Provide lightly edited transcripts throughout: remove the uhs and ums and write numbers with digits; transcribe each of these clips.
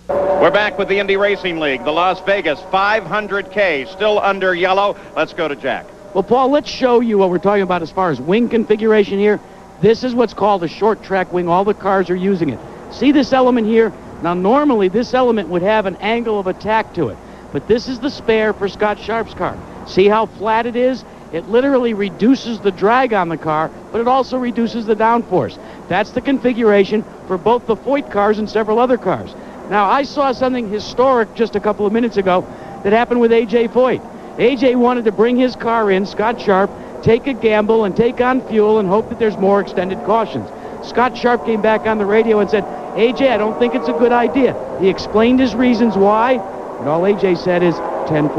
We're back with the Indy Racing League, the Las Vegas 500K, still under yellow. Let's go to Jack. Well, Paul, let's show you what we're talking about as far as wing configuration here. This is what's called a short track wing. All the cars are using it. See this element here? Now, normally this element would have an angle of attack to it, but this is the spare for Scott Sharp's car. See how flat it is? It literally reduces the drag on the car, but it also reduces the downforce. That's the configuration for both the Foyt cars and several other cars. Now, I saw something historic just a couple of minutes ago that happened with A.J. Foyt. A.J. wanted to bring his car in, Scott Sharp, take a gamble and take on fuel and hope that there's more extended cautions. Scott Sharp came back on the radio and said, A.J., I don't think it's a good idea. He explained his reasons why, and all A.J. said is 10-4.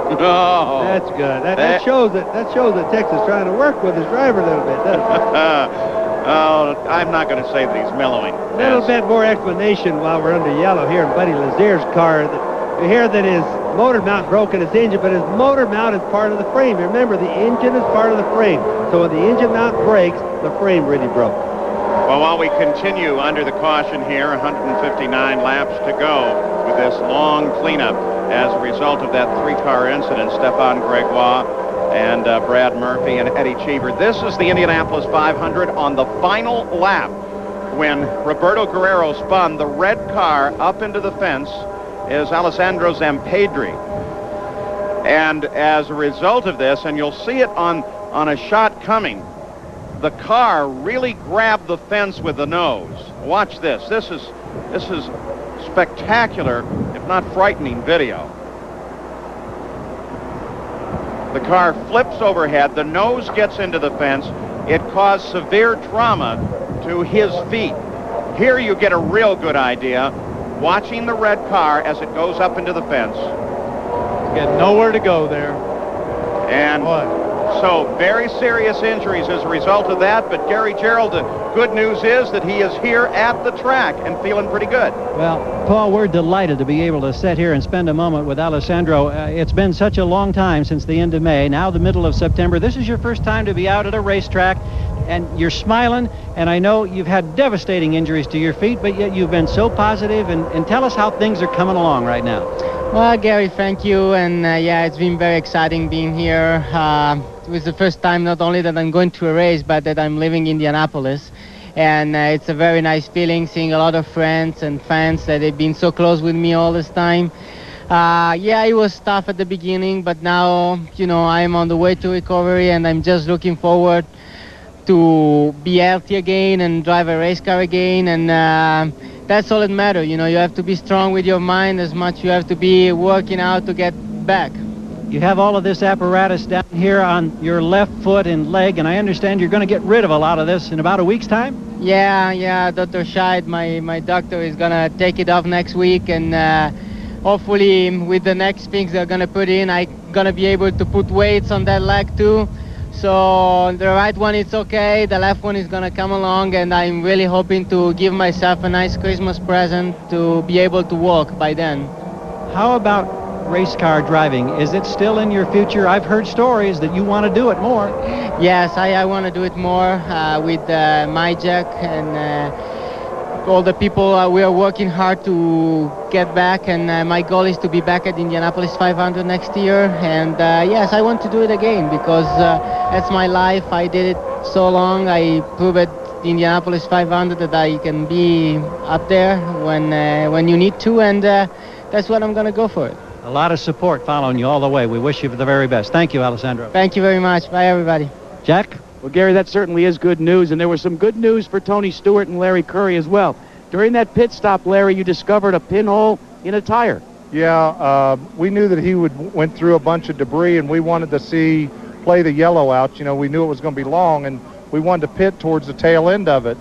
Oh, that's good. That shows that Texas is trying to work with his driver a little bit, doesn't it? Oh, I'm not going to say that he's mellowing. A little bit more explanation while we're under yellow here in Buddy Lazier's car. You hear that his motor mount broke in his engine, but his motor mount is part of the frame. Remember, the engine is part of the frame. So when the engine mount breaks, the frame really broke. Well, while we continue under the caution here, 159 laps to go with this long cleanup as a result of that three-car incident, Stefan Gregoire and Brad Murphy and Eddie Cheever. This is the Indianapolis 500 on the final lap when Roberto Guerrero spun the red car up into the fence is Alessandro Zampedri. And as a result of this, and you'll see it on a shot coming, the car really grabbed the fence with the nose. Watch this. This is spectacular, if not frightening, video. The car flips overhead. The nose gets into the fence. It caused severe trauma to his feet. Here you get a real good idea watching the red car as it goes up into the fence. Got nowhere to go there. And so very serious injuries as a result of that. But Gary Gerald, the good news is that he is here at the track and feeling pretty good. Well, Paul, we're delighted to be able to sit here and spend a moment with Alessandro. It's been such a long time since the end of May, now the middle of September. This is your first time to be out at a racetrack, and you're smiling, and I know you've had devastating injuries to your feet, but yet you've been so positive, and tell us how things are coming along right now. Well, Gary, thank you, and yeah, it's been very exciting being here. It was the first time not only that I'm going to a race, but that I'm living in Indianapolis. And it's a very nice feeling seeing a lot of friends and fans that have been so close with me all this time. Yeah, it was tough at the beginning, but now, you know, I'm on the way to recovery, and I'm just looking forward to be healthy again and drive a race car again. And that's all that matters. You know, you have to be strong with your mind as much you have to be working out to get back. You have all of this apparatus down here on your left foot and leg, and I understand you're going to get rid of a lot of this in about a week's time? Yeah, Dr. Scheid, my doctor, is going to take it off next week, and hopefully with the next things they're going to put in, I'm going to be able to put weights on that leg too. So the right one is okay, the left one is going to come along, and I'm really hoping to give myself a nice Christmas present to be able to walk by then. How about race car driving? Is it still in your future? I've heard stories that you want to do it more. Yes, I want to do it more with MyJack and all the people. We are working hard to get back, and my goal is to be back at Indianapolis 500 next year. And yes, I want to do it again because that's my life. I did it so long. I proved at Indianapolis 500 that I can be up there when you need to, and that's what I'm going to go for it. A lot of support following you all the way. We wish you the very best. Thank you, Alessandro. Thank you very much. Bye, everybody. Jack? Well, Gary, that certainly is good news, and there was some good news for Tony Stewart and Larry Curry as well. During that pit stop, Larry, you discovered a pinhole in a tire. Yeah, we knew that he went through a bunch of debris, and we wanted to play the yellow out. You know, we knew it was going to be long, and we wanted to pit towards the tail end of it.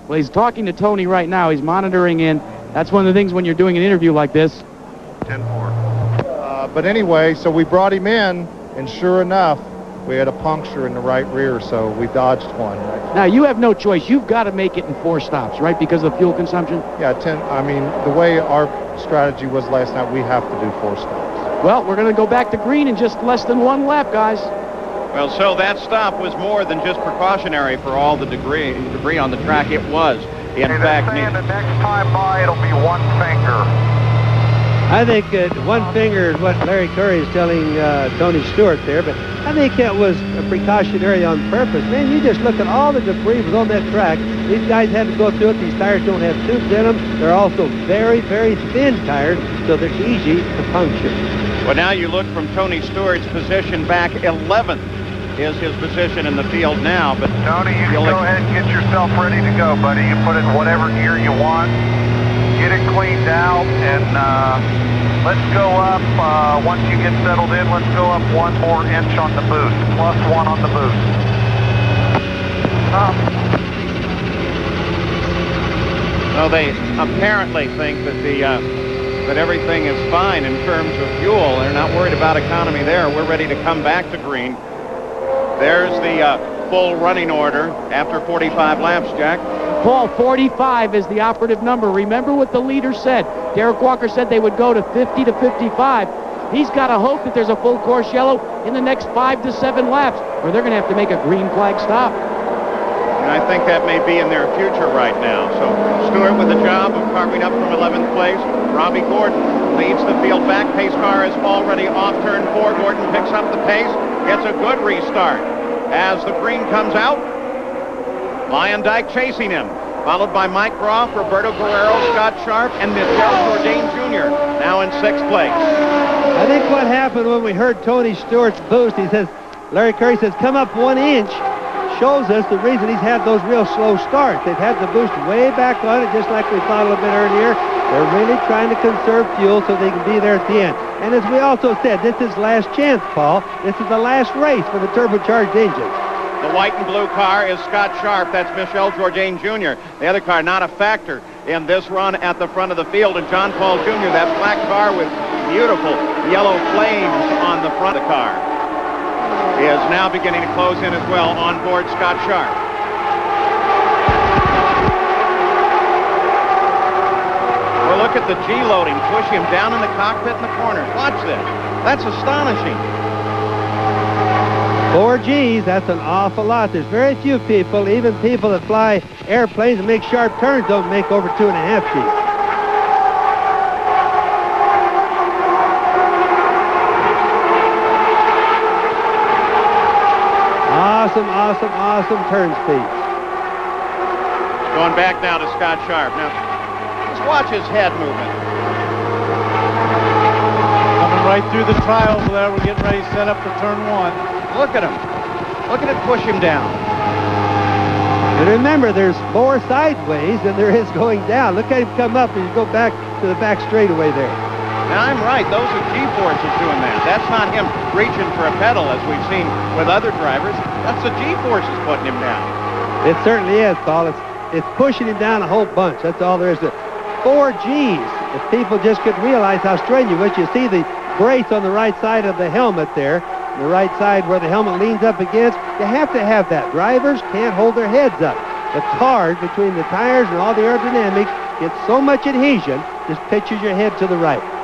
Well, he's talking to Tony right now. He's monitoring in. That's one of the things when you're doing an interview like this. 10-4. But anyway, so we brought him in, and sure enough, we had a puncture in the right rear, so we dodged one. Now, you have no choice. You've got to make it in 4 stops, right, because of fuel consumption? Yeah, 10. I mean, the way our strategy was last night, we have to do 4 stops. Well, we're going to go back to green in just less than 1 lap, guys. Well, so that stop was more than just precautionary for all the debris on the track. It was. in fact needed. The next time by, it'll be 1 finger. I think 1 finger is what Larry Curry is telling Tony Stewart there, but I think it was a precautionary on purpose. Man, you just look at all the debris was on that track. These guys had to go through it. These tires don't have tubes in them. They're also very, very thin tires, so they're easy to puncture. Well, now you look from Tony Stewart's position back 11th is his position in the field now. But Tony, you can go ahead and get yourself ready to go, buddy. You put it in whatever gear you want. Get it cleaned out, and let's go up. Once you get settled in, let's go up 1 more inch on the boost. +1 on the boost. Well, they apparently think that that everything is fine in terms of fuel. They're not worried about economy there. We're ready to come back to green. There's the full running order after 45 laps, Jack. Paul, 45 is the operative number. Remember what the leader said. Derek Walker said they would go to 50 to 55. He's got to hope that there's a full course yellow in the next 5 to 7 laps, or they're going to have to make a green flag stop. And I think that may be in their future right now. So Stewart with the job of carving up from 11th place. Robbie Gordon leads the field back. Pace car is already off turn 4. Gordon picks up the pace. Gets a good restart. As the green comes out, Lyondike chasing him, followed by Mike Groff, Roberto Guerrero, Scott Sharp, and Michel Jourdain Jr. now in 6th place. I think what happened when we heard Tony Stewart's boost, he says, Larry Curry says, come up 1 inch, shows us the reason he's had those real slow starts. They've had the boost way back on it, just like we thought a little bit earlier. They're really trying to conserve fuel so they can be there at the end. And as we also said, this is last chance, Paul. This is the last race for the turbocharged engines. The white and blue car is Scott Sharp. That's Michel Jourdain Jr. The other car not a factor in this run at the front of the field. And John Paul Jr., that black car with beautiful yellow flames on the front of the car, is now beginning to close in as well on board Scott Sharp. Well, look at the G-loading. Push him down in the cockpit in the corners. Watch this. That's astonishing. 4 Gs, that's an awful lot. There's very few people, even people that fly airplanes and make sharp turns, don't make over 2.5 Gs. Awesome turn speed. Going back now to Scott Sharp. Now, let's watch his head movement. Coming right through the trial over there. We're getting ready to set up for turn 1. Look at him. Look at it push him down. And remember, there's more sideways than there is going down. Look at him come up and you go back to the back straightaway there. Now, I'm right. Those are G-forces doing that. That's not him reaching for a pedal, as we've seen with other drivers. That's the G-forces putting him down. It certainly is, Paul. It's pushing him down a whole bunch. That's all there is to it. 4 Gs. If people just could realize how strenuous, you see the brace on the right side of the helmet there, the right side where the helmet leans up against. You have to have that. Drivers can't hold their heads up. The cars between the tires and all the aerodynamics get so much adhesion, just pitches your head to the right.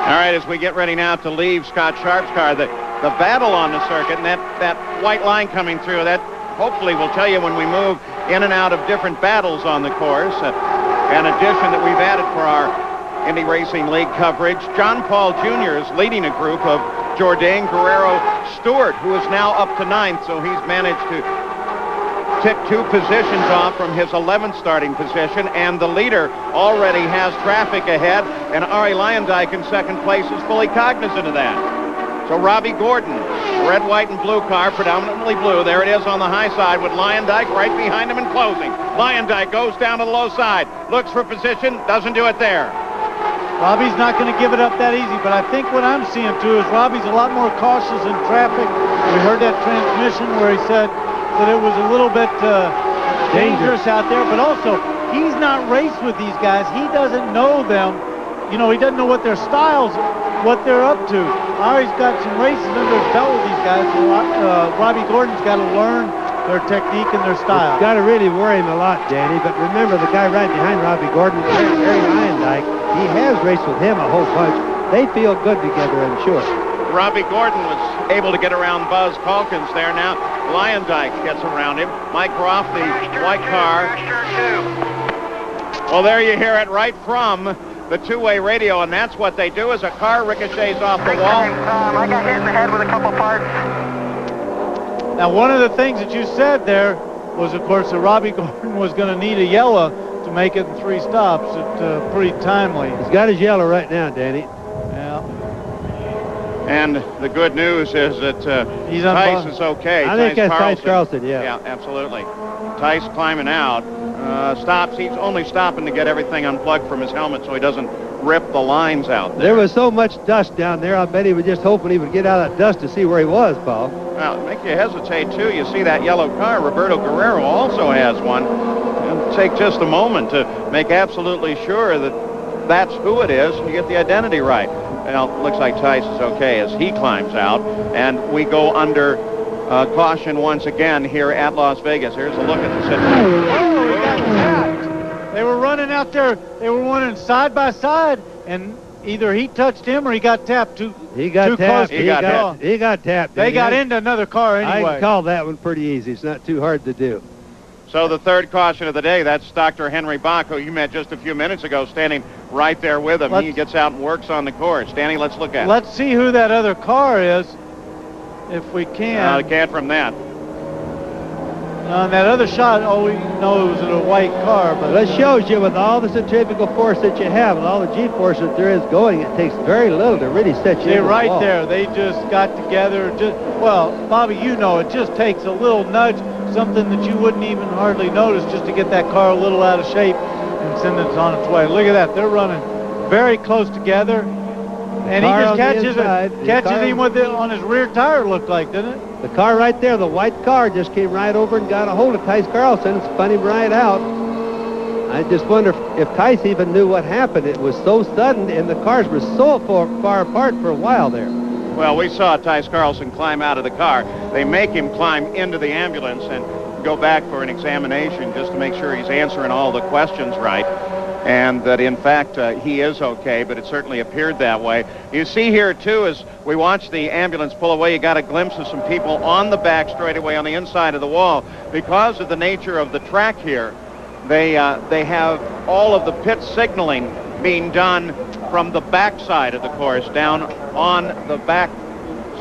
All right, as we get ready now to leave Scott Sharp's car, the battle on the circuit and that white line coming through, that hopefully will tell you when we move in and out of different battles on the course. An addition that we've added for our Indy Racing League coverage. John Paul Jr. is leading a group of Jourdain, Guerrero, Stewart, who is now up to 9th, so he's managed to tick 2 positions off from his 11th starting position, and the leader already has traffic ahead, and Arie Luyendyk in 2nd place is fully cognizant of that. So Robbie Gordon, red, white, and blue car, predominantly blue. There it is on the high side with Luyendyk right behind him and closing. Luyendyk goes down to the low side, looks for position, doesn't do it there. Robbie's not going to give it up that easy, but I think what I'm seeing too is Robbie's a lot more cautious in traffic. We heard that transmission where he said that it was a little bit dangerous out there, but also he's not raced with these guys. He doesn't know them. You know, he doesn't know what their styles, what they're up to. Arie's got some races under his belt with these guys, so Robbie Gordon's got to learn their technique and their style. It's got to really worry him a lot, Danny, but remember the guy right behind Robbie Gordon, Arie Luyendyk, he has raced with him a whole bunch. They feel good together, I'm sure. Robbie Gordon was able to get around Buzz Calkins there. Now, Lyondike gets around him. Mike Groff, the white car. Well, there you hear it right from the two-way radio, and that's what they do as a car ricochets off the wall. I got hit in the head with a couple parts. Now, one of the things that you said there was, of course, that Robbie Gordon was going to need a yellow to make it in 3 stops. It's pretty timely. He's got his yellow right now, Danny. Yeah. And the good news is that Tice is okay. I think that's Tice Carlson, yeah. Yeah, absolutely. Tice climbing out. Stops. He's only stopping to get everything unplugged from his helmet so he doesn't rip the lines out there. There was so much dust down there, I bet he was just hoping he would get out of that dust to see where he was, Paul. Well, it makes you hesitate, too. You see that yellow car. Roberto Guerrero also has one. It'll take just a moment to make absolutely sure that that's who it is and you get the identity right. Well, looks like Tice is okay as he climbs out, and we go under caution once again here at Las Vegas. Here's a look at the situation. Oh, he got tapped. They were running out there. They were running side by side, and either he touched him or he got tapped too He got tapped. He got tapped. They got into another car anyway. I can call that one pretty easy. It's not too hard to do. So the third caution of the day, that's Dr. Henry Bach, who you met just a few minutes ago, standing right there with him. He gets out and works on the course. Danny, let's look at it. Let's see who that other car is, if we can. I can't from that. On that other shot, all we know is a white car. But that shows you with all the centrifugal force that you have, with all the G-force that there is going, it takes very little to really set you They're right the there. They just got together. Well, Bobby, you know, it just takes a little nudge, something that you wouldn't even hardly notice, just to get that car a little out of shape and send it on its way. Look at that. They're running very close together. And he just catches him with it on his rear tire, looked like, didn't it? The car right there, the white car, just came right over and got a hold of Tice Carlson and spun him right out. I just wonder if Tice even knew what happened. It was so sudden, and the cars were so far apart for a while there. Well, we saw Tice Carlson climb out of the car. They make him climb into the ambulance and go back for an examination just to make sure he's answering all the questions right. And that, in fact, he is okay, but it certainly appeared that way. You see here, too, as we watch the ambulance pull away, you got a glimpse of some people on the back straightaway on the inside of the wall. Because of the nature of the track here, they have all of the pit signaling being done from the back side of the course, down on the back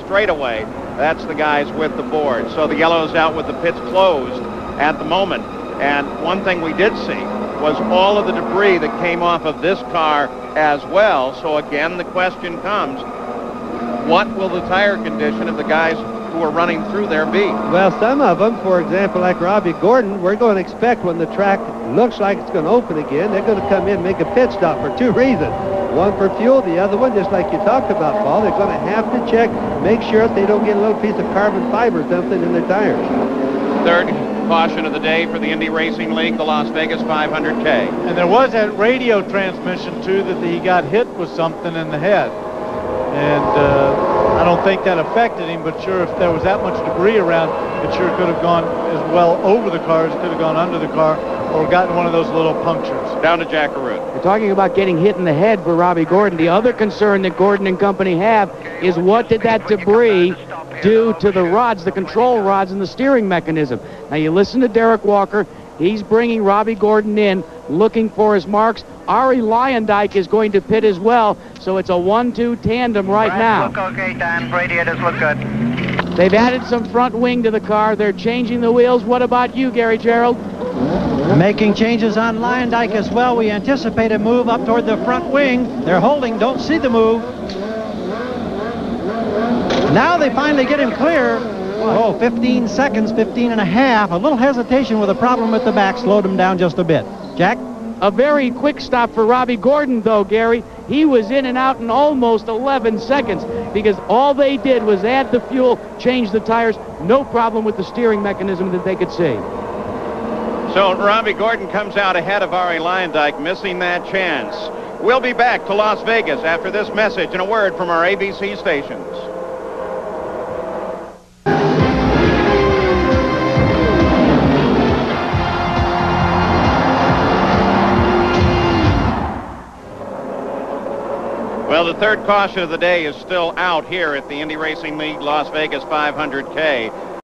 straightaway. That's the guys with the board. So the yellow's out with the pits closed at the moment. And one thing we did see was all of the debris that came off of this car as well. So again, the question comes, what will the tire condition of the guys who are running through there be? Well, some of them, for example, like Robbie Gordon, we're going to expect when the track looks like it's going to open again, they're going to come in and make a pit stop for 2 reasons. One for fuel, the other one, just like you talked about, Paul, they're going to have to check, make sure that they don't get a little piece of carbon fiber or something in their tires. Third caution of the day for the Indy Racing League, the Las Vegas 500K. And there was that radio transmission, too, that he got hit with something in the head. And I don't think that affected him, but sure, if there was that much debris around, it sure could have gone as well over the car as it could have gone under the car or gotten one of those little punctures. Down to Jack Arute. We're talking about getting hit in the head for Robbie Gordon. The other concern that Gordon and company have is what did that debris do to the rods, the control rods and the steering mechanism. Now you listen to Derek Walker. He's bringing Robbie Gordon in, looking for his marks. Ari Lyondike is going to pit as well, so it's a 1-2 tandem right now. Look okay, Dan. Radiators look good. They've added some front wing to the car. They're changing the wheels. What about you, Gary Gerald? Making changes on Lyondike as well. We anticipate a move up toward the front wing. They're holding, don't see the move. Now they finally get him clear. Oh, 15 seconds, 15 and a half. A little hesitation with a problem with the back slowed him down just a bit. Jack? A very quick stop for Robbie Gordon, though, Gary. He was in and out in almost 11 seconds because all they did was add the fuel, change the tires. No problem with the steering mechanism that they could see. So Robbie Gordon comes out ahead of Ari Lyondike, missing that chance. We'll be back to Las Vegas after this message and a word from our ABC stations. Well, the third caution of the day is still out here at the Indy Racing League Las Vegas 500K.